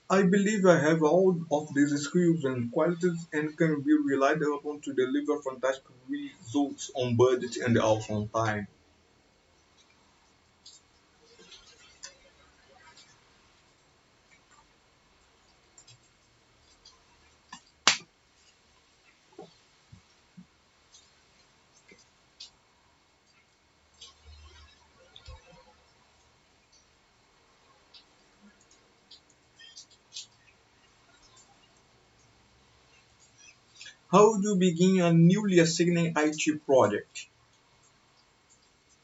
Speaker 1: I believe I have all of these skills and qualities and can be relied upon to deliver fantastic results on budget and also on time. How would you begin a newly assigned IT project?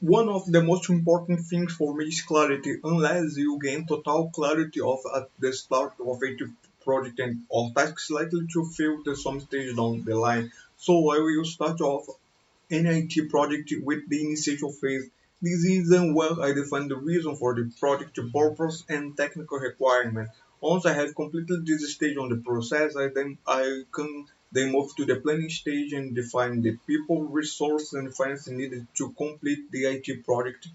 Speaker 1: One of the most important things for me is clarity. Unless you gain total clarity of at the start of a project and or tasks likely to fail at some stage down the line. So I will start off NIT project with the initial phase. This is where I define the reason for the project purpose and technical requirement. Once I have completed this stage on the process, I can then move to the planning stage and define the people, resources, and finance needed to complete the IT project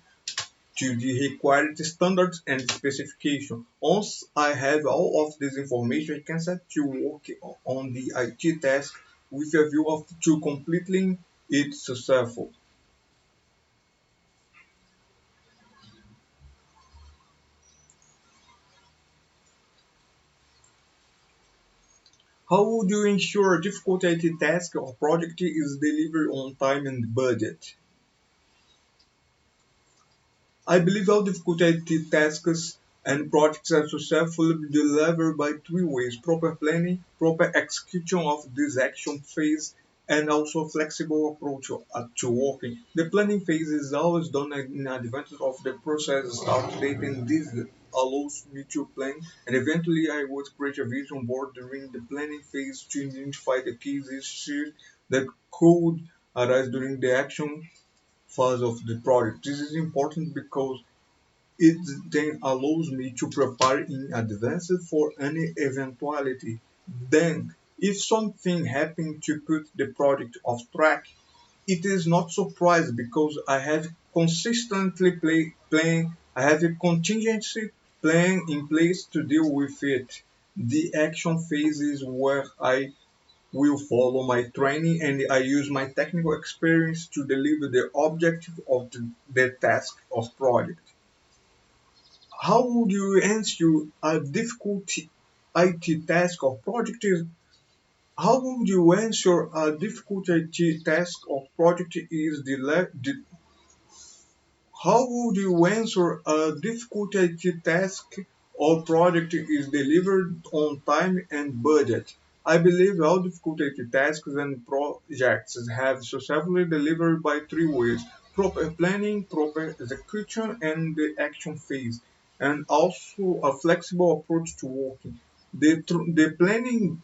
Speaker 1: to the required standards and specification. Once I have all of this information, I can start to work on the IT task with a view of to completing it successful. How would you ensure a difficult IT task or project is delivered on time and budget? I believe all difficulty tasks and projects are successfully delivered by three ways: proper planning, proper execution of this action phase, and also flexible approach to working. The planning phase is always done in advance of the process start date, and this allows me to plan, and eventually I would create a vision board during the planning phase to identify the key issues that could arise during the action phase of the project. This is important because it then allows me to prepare in advance for any eventuality. Then, if something happens to put the project off track, it is not surprise because I have consistently plan. I have a contingency plan in place to deal with it. The action phase is where I will follow my training and I use my technical experience to deliver the objective of the task or project. How would you answer a difficult IT task or project? How would you answer a difficult IT task or project is how would you answer a difficult IT task or project is delivered on time and budget? I believe all difficult IT tasks and projects have successfully delivered by three ways: proper planning, proper execution, and the action phase. and also a flexible approach to working. The, tr- the planning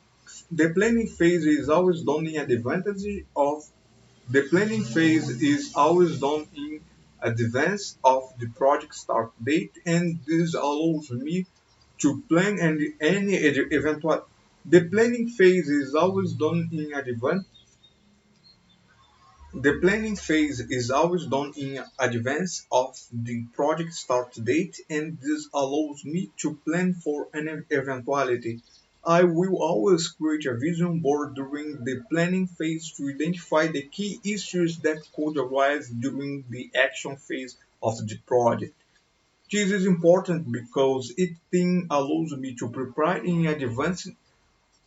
Speaker 1: the planning phase is always done in advantage of the planning phase is always done in advance of the project start date, and this allows me to plan and any eventual. The planning phase is always done in advance the planning phase is always done in advance of the project start date, and this allows me to plan for an eventuality. I will always create a vision board during the planning phase to identify the key issues that could arise during the action phase of the project. This is important because it then allows me to prepare in advance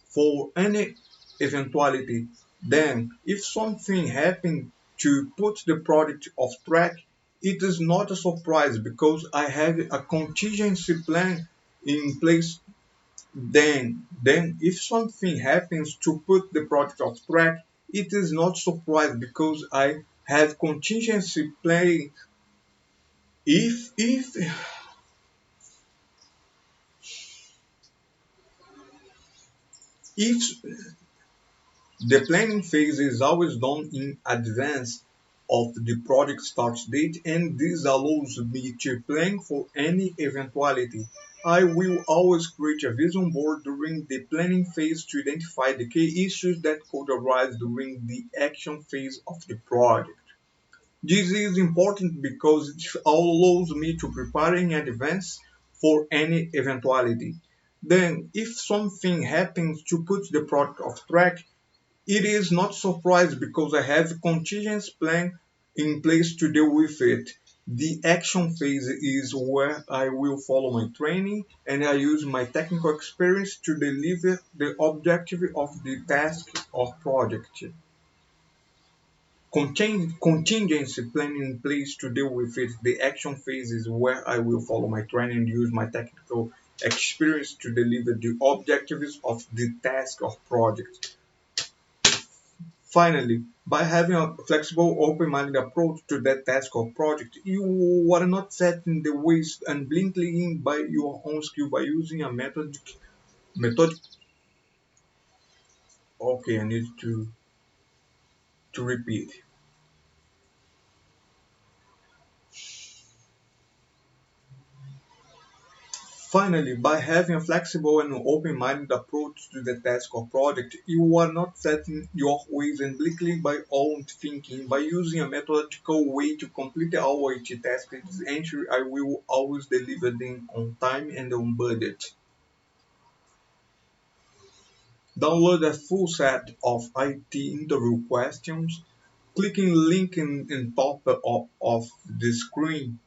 Speaker 1: for any eventuality. Then, if something happened to put the project off track, it is not a surprise because I have a contingency plan in place. Then, if something happens to put the project off track, it is not surprise because I have contingency plan. If The planning phase is always done in advance of the project start date, and this allows me to plan for any eventuality. I will always create a vision board during the planning phase to identify the key issues that could arise during the action phase of the project. This is important because it allows me to prepare in advance for any eventuality. Then, if something happens to put the project off track, it is not surprise because I have a contingency plan in place to deal with it. The action phase is where I will follow my training and I use my technical experience to deliver the objective of the task or project. Contingency plan in place to deal with it. The action phase is where I will follow my training and use my technical experience to deliver the objectives of the task or project. Finally, by having a flexible, open-minded approach to that task or project, you are not set in the ways and blindly in by your own skill by using a method. Okay, I need to repeat. Finally, by having a flexible and open-minded approach to the task or project, you are not setting your ways and blindly by own thinking. By using a methodological way to complete our IT tasks, ensure I will always deliver them on time and on budget. Download a full set of IT interview questions. Clicking link in top of the screen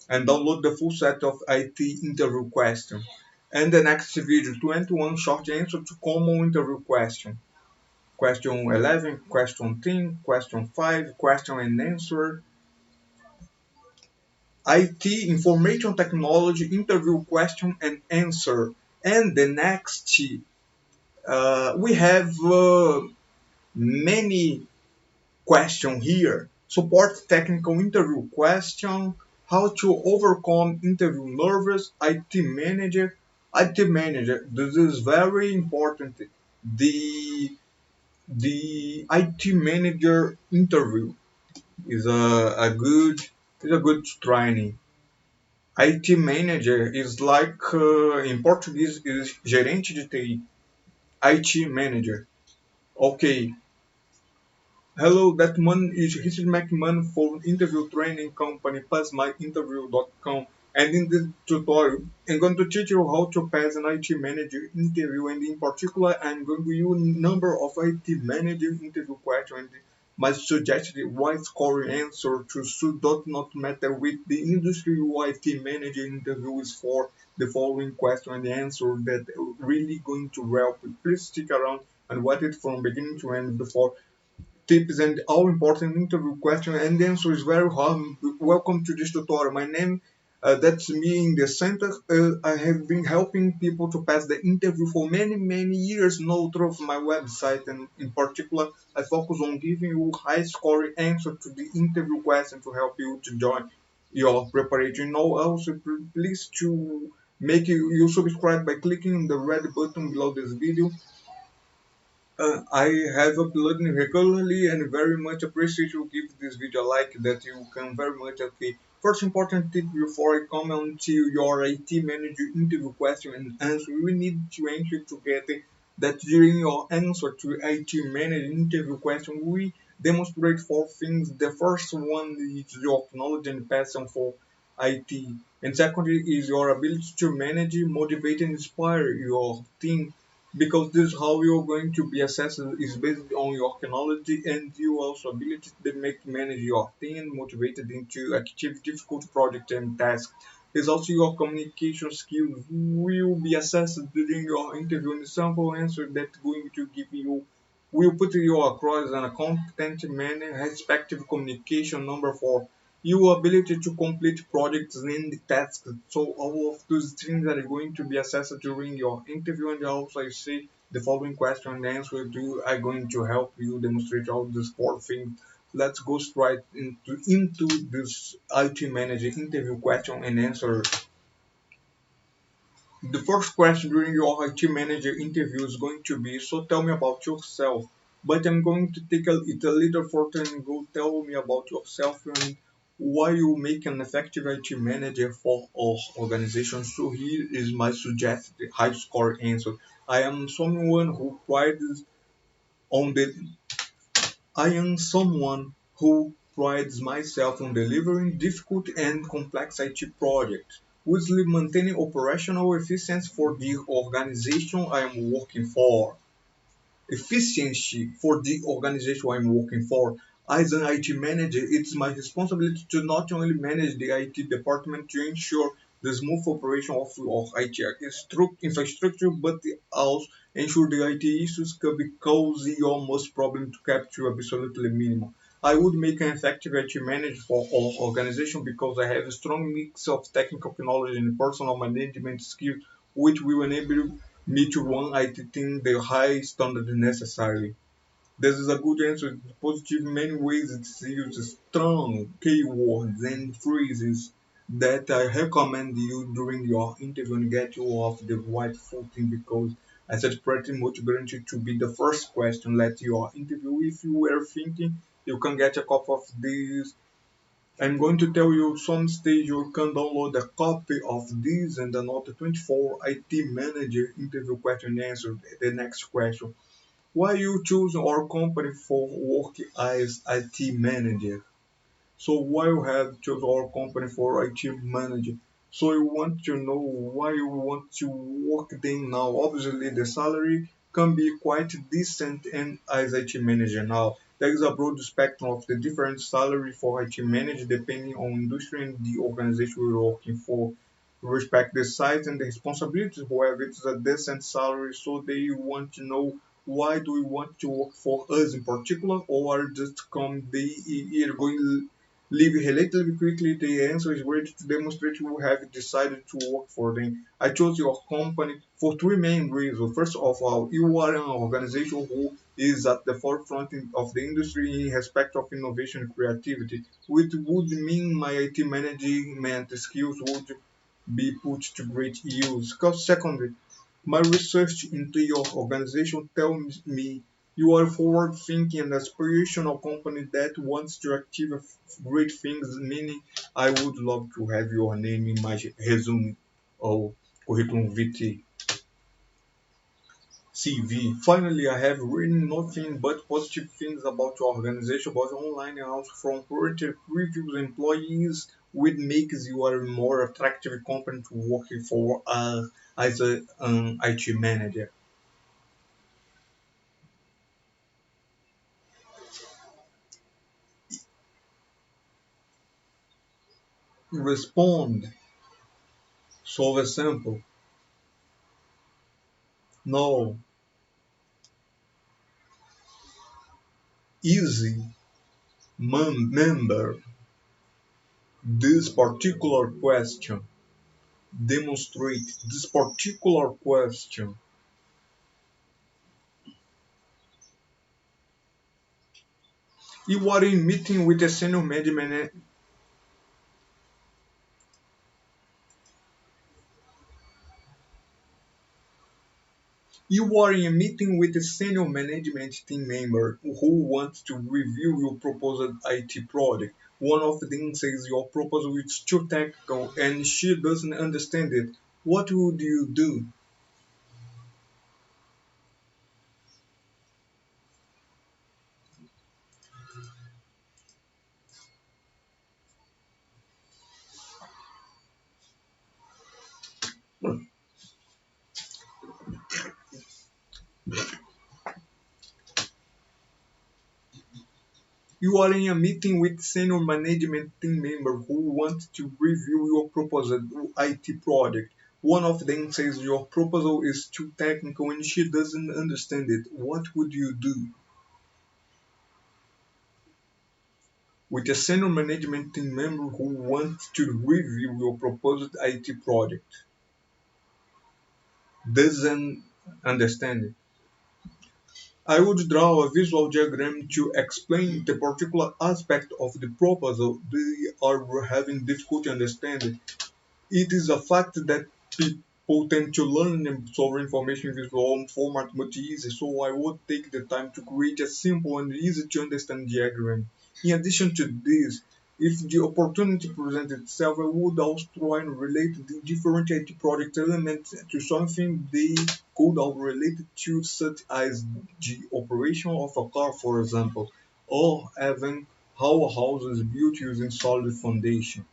Speaker 1: and download the full set of IT interview questions. And the next video, 21 short answers to common interview questions. Question 11, question 10, question 5, question and answer. IT, information technology, interview question and answer. And the next, we have many question here. Support technical interview question. How to overcome interview nervous. IT manager. IT manager. This is very important. The the IT manager interview is a good training. IT manager is like in Portuguese is gerente de TI. IT manager. Okay, hello, that man is Richard McMahon for interview training company passmyinterview.com, and in this tutorial I'm going to teach you how to pass an IT manager interview, and in particular I'm going to use a number of IT manager interview questions. My suggested wide scoring answer to should not matter with the industry IT manager interview is for the following question and answer that really going to help. Please stick around and watch it from beginning to end before tips and all important interview question and answer is very hard. Welcome to this tutorial. My name, that's me in the center. I have been helping people to pass the interview for many years now through my website, and in particular, I focus on giving you high scoring answer to the interview question to help you to join. your preparation. Now also please to make you subscribe by clicking the red button below this video. I have uploading regularly and very much appreciate you give this video a like that you can very much okay. First important tip before I come on to your IT manager interview question and answer, we need to ensure together that during your answer to IT manager interview question, we demonstrate four things. The first one is your knowledge and passion for IT. And secondly is your ability to manage, motivate and inspire your team because this is how you're going to be assessed is based on your technology and your also ability to make manage your team motivated into achieve difficult project and tasks. It's also your communication skills will be assessed during your interview and sample answer that going to give you will put you across in a competent manner, respective communication number four your ability to complete projects and tasks. So all of those things are going to be assessed during your interview and also I say the following question and answer to are going to help you demonstrate all these four things. Let's go straight into this IT manager interview question and answer. The first question during your IT manager interview is going to be, so tell me about yourself. But I'm going to take it a little further and go tell me about yourself and why you make an effective IT manager for our organization. So here is my suggested high score answer. I am someone who prides on the I am someone who prides myself on delivering difficult and complex IT projects, while maintaining operational efficiency for the organization I am working for efficiency for the organization I'm working for. As an IT manager, it's my responsibility to not only manage the IT department to ensure the smooth operation of IT infrastructure, but also ensure the IT issues can be cause your most problem to capture absolutely minimum. I would make an effective IT manager for our organization because I have a strong mix of technical knowledge and personal management skills, which will enable me to run IT team the high standard necessary. This is a good answer. Positive in many ways. It uses strong keywords and phrases that I recommend you during your interview and get you off the right footing because I said pretty much guaranteed to be the first question let your interview. If you were thinking you can get a copy of this I'm going to tell you some stage you can download a copy of this and another 24 IT manager interview question and answer. The next question. Why you choose our company for work as IT manager? So why you have choose our company for IT manager? So you want to know why you want to work there now. Obviously the salary can be quite decent and as IT manager now. There is a broad spectrum of the different salary for IT manager depending on industry and the organization you're working for. Respect the size and the responsibilities, however, it's a decent salary, so they want to know why do you want to work for us in particular, or just come they are going leave relatively quickly. The answer is ready to demonstrate you have decided to work for them. I chose your company for three main reasons. First of all, you are an organization who is at the forefront of the industry in respect of innovation and creativity, which would mean my IT management skills would be put to great use. Because secondly, my research into your organization tells me you are a forward-thinking and aspirational company that wants to achieve great things, meaning I would love to have your name in my resume or curriculum vitae. CV. Finally, I have written nothing but positive things about your organization, both online and also from current previous employees, which makes you a more attractive company to work for as an IT manager. Respond. Solve a sample. No. Easy. Member. This particular question. Demonstrate this particular question. You are in meeting with a senior management. You are in a meeting with a senior management team member who wants to review your proposed IT project. One of them says your proposal is too technical and she doesn't understand it. What would you do? You are in a meeting with senior management team member who wants to review your proposed IT project. One of them says your proposal is too technical and she doesn't understand it. What would you do? With a senior management team member who wants to review your proposed IT project, doesn't understand it. I would draw a visual diagram to explain the particular aspect of the proposal they are having difficulty understanding. It is a fact that people tend to learn and store information in visual format much easier, so I would take the time to create a simple and easy to understand diagram. In addition to this, if the opportunity presents itself, I would also try and relate the different IT project elements to something they could have related to, such as the operation of a car, for example, or even how a house is built using solid foundation.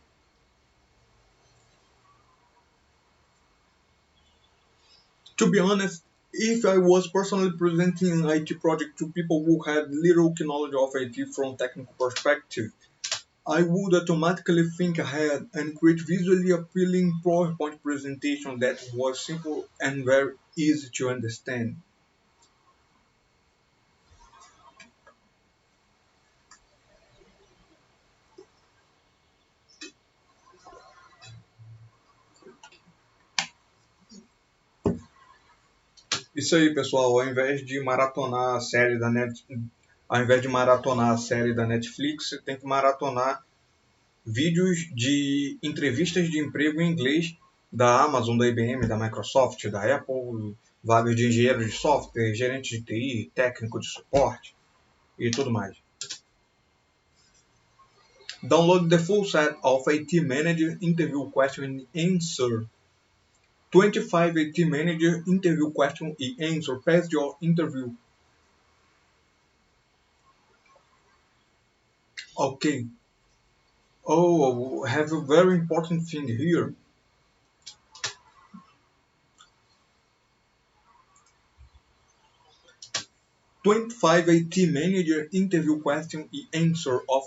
Speaker 1: To be honest, if I was personally presenting an IT project to people who had little knowledge of IT from technical perspective, I would automatically think ahead and create visually appealing PowerPoint presentation that was simple and very easy to understand. Isso aí, pessoal, ao invés de maratonar a série da Netflix, você tem que maratonar vídeos de entrevistas de emprego em inglês da Amazon, da IBM, da Microsoft, da Apple, vagas de engenheiro de software, gerente de TI, técnico de suporte e tudo mais. Download the full set of IT Manager interview question and answer. 25 IT Manager interview question and answer. Pass your interview. Okay. Oh, I have a very important thing here. 25 IT Manager interview question and answer of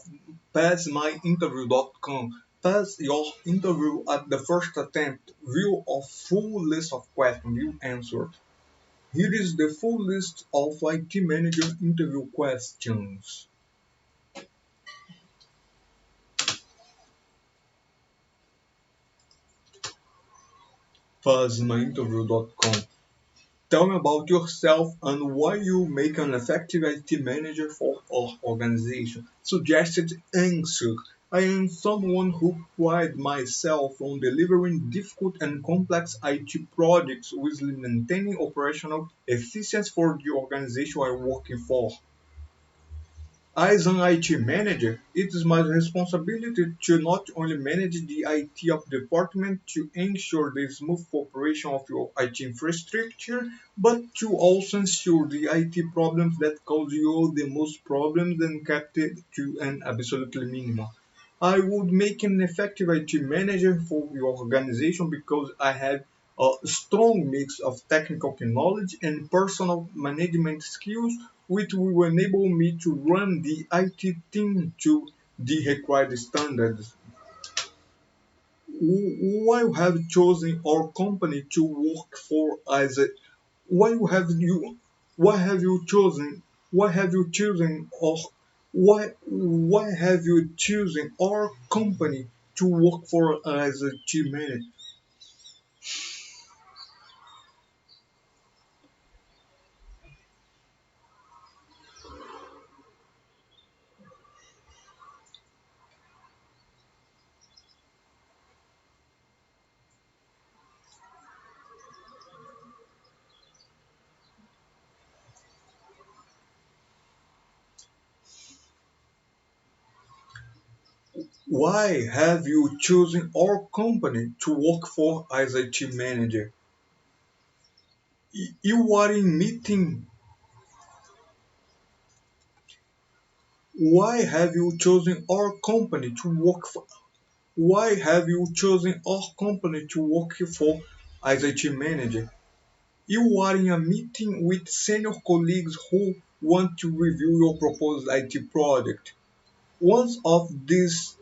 Speaker 1: passmyinterview.com. Pass your interview at the first attempt. View a full list of questions you answered. Here is the full list of IT Manager interview questions. Passmyinterview.com. Tell me about yourself and why you make an effective IT manager for our organization. Suggested answer. I am someone who prides myself on delivering difficult and complex IT projects with maintaining operational efficiency for the organization I am working for. As an IT manager, it is my responsibility to not only manage the IT of the department to ensure the smooth operation of your IT infrastructure, but to also ensure the IT problems that cause you the most problems and kept it to an absolutely minimum. I would make an effective IT manager for your organization because I have a strong mix of technical knowledge and personal management skills, which will enable me to run the IT team to the required standards. Why have chosen our company to work for as a why have you why have you chosen why have you chosen or why have you chosen our company to work for as a team manager? Why have you chosen our company to work for as IT manager? You are in meeting. Why have you chosen our company to work for? Why have you chosen our company to work for as IT manager? You are in a meeting with senior colleagues who want to review your proposed IT project. One of these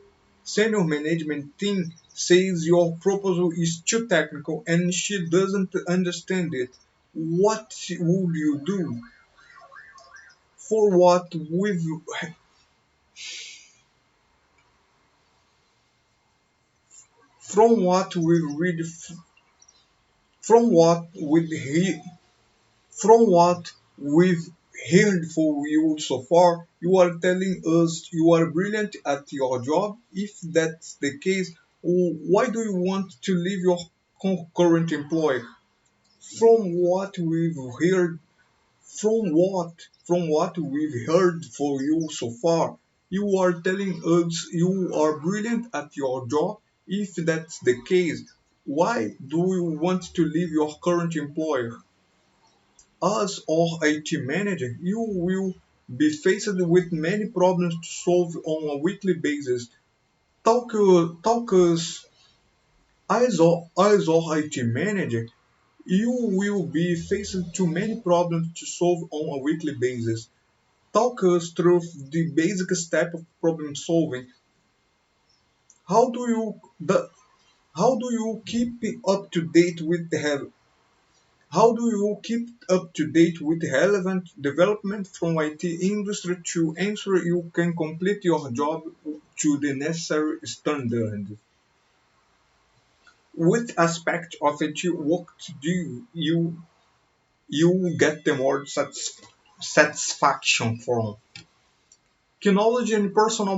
Speaker 1: senior management team says your proposal is too technical and she doesn't understand it. What would you do? For what we've from what we read from what we he, from what we've heard for you so far, you are telling us you are brilliant at your job. If that's the case, why do you want to leave your current employer? From what we've heard, from what we've heard for you so far, you are telling us you are brilliant at your job. If that's the case, why do you want to leave your current employer? As or IT manager, you will be faced with many problems to solve on a weekly basis. Talk us as or IT manager, you will be faced to many problems to solve on a weekly basis. Talk us through the basic step of problem solving. How do you the how do you keep up to date with the How do you keep up to date with relevant development from IT industry to ensure you can complete your job to the necessary standard? Which aspect of it work do you get the more satisfaction from? Knowledge and personal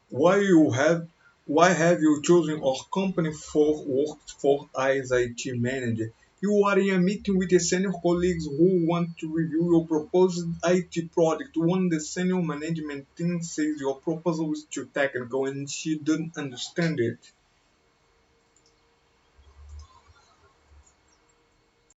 Speaker 1: Why you have why have you chosen our company for worked for as IT manager? You are in a meeting with the senior colleagues who want to review your proposed IT project. One the senior management team says your proposal is too technical and she doesn't understand it.